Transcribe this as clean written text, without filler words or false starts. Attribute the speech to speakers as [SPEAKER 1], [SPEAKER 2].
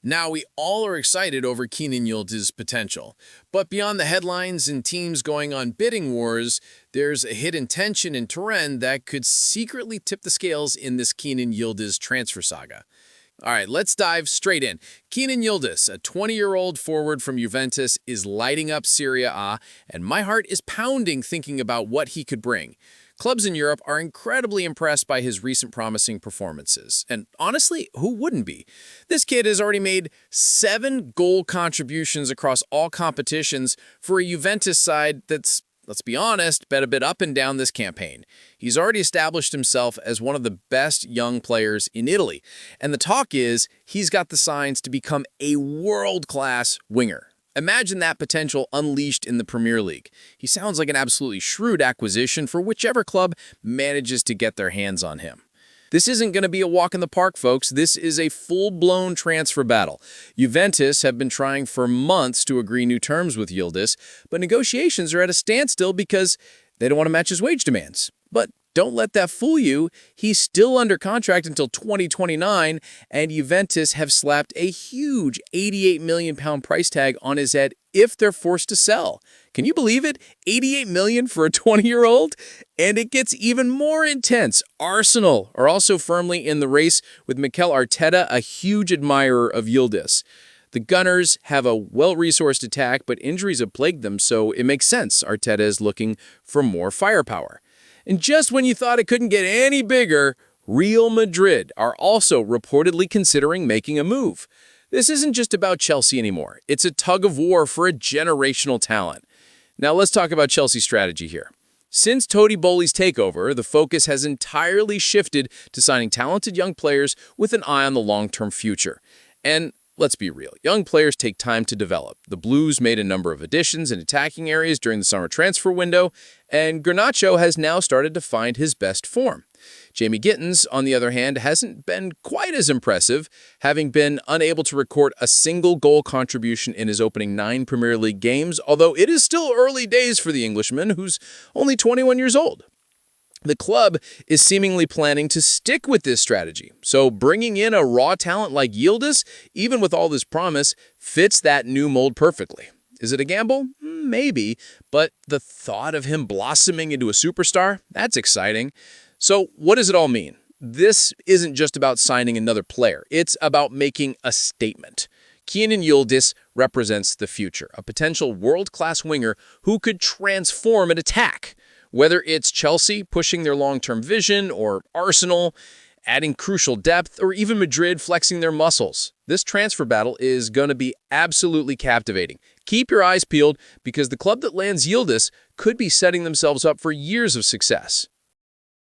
[SPEAKER 1] Now, we all are excited over Kenan Yildiz's potential. But beyond the headlines and teams going on bidding wars, there's a hidden tension and trend that could secretly tip the scales in this Kenan Yildiz transfer saga. All right, let's dive straight in. Kenan Yildiz, a 20-year-old forward from Juventus, is lighting up Serie A, and my heart is pounding thinking about what he could bring. Clubs in Europe are incredibly impressed by his recent promising performances. And honestly, who wouldn't be? This kid has already made 7 goal contributions across all competitions for a Juventus side that's, let's be honest, bet a bit up and down this campaign. He's already established himself as one of the best young players in Italy. And the talk is he's got the signs to become a world-class winger. Imagine that potential unleashed in the Premier League. He sounds like an absolutely shrewd acquisition for whichever club manages to get their hands on him. This isn't going to be a walk in the park, folks. This is a full-blown transfer battle. Juventus have been trying for months to agree new terms with Yildiz, but negotiations are at a standstill because they don't want to match his wage demands. But don't let that fool you. He's still under contract until 2029, and Juventus have slapped a huge £88 million price tag on his head if they're forced to sell. Can you believe it? $88 million for a 20-year-old? And it gets even more intense. Arsenal are also firmly in the race, with Mikel Arteta a huge admirer of Yildiz. The Gunners have a well-resourced attack, but injuries have plagued them, so it makes sense Arteta is looking for more firepower. And just when you thought it couldn't get any bigger, Real Madrid are also reportedly considering making a move. This isn't just about Chelsea anymore. It's a tug of war for a generational talent. Now let's talk about Chelsea's strategy here. Since Totti Boehly's takeover, the focus has entirely shifted to signing talented young players with an eye on the long-term future. And let's be real, young players take time to develop. The Blues made a number of additions in attacking areas during the summer transfer window, and Garnacho has now started to find his best form. Jamie Gittins, on the other hand, hasn't been quite as impressive, having been unable to record a single goal contribution in his opening 9 Premier League games, although it is still early days for the Englishman, who's only 21 years old. The club is seemingly planning to stick with this strategy, so bringing in a raw talent like Yildiz, even with all this promise, fits that new mold perfectly. Is it a gamble? Maybe, but the thought of him blossoming into a superstar, that's exciting. So what does it all mean? This isn't just about signing another player. It's about making a statement. Kenan Yildiz represents the future, a potential world-class winger who could transform an attack. Whether it's Chelsea pushing their long-term vision, or Arsenal adding crucial depth, or even Madrid flexing their muscles, this transfer battle is going to be absolutely captivating. Keep your eyes peeled, because the club that lands Yildiz could be setting themselves up for years of success.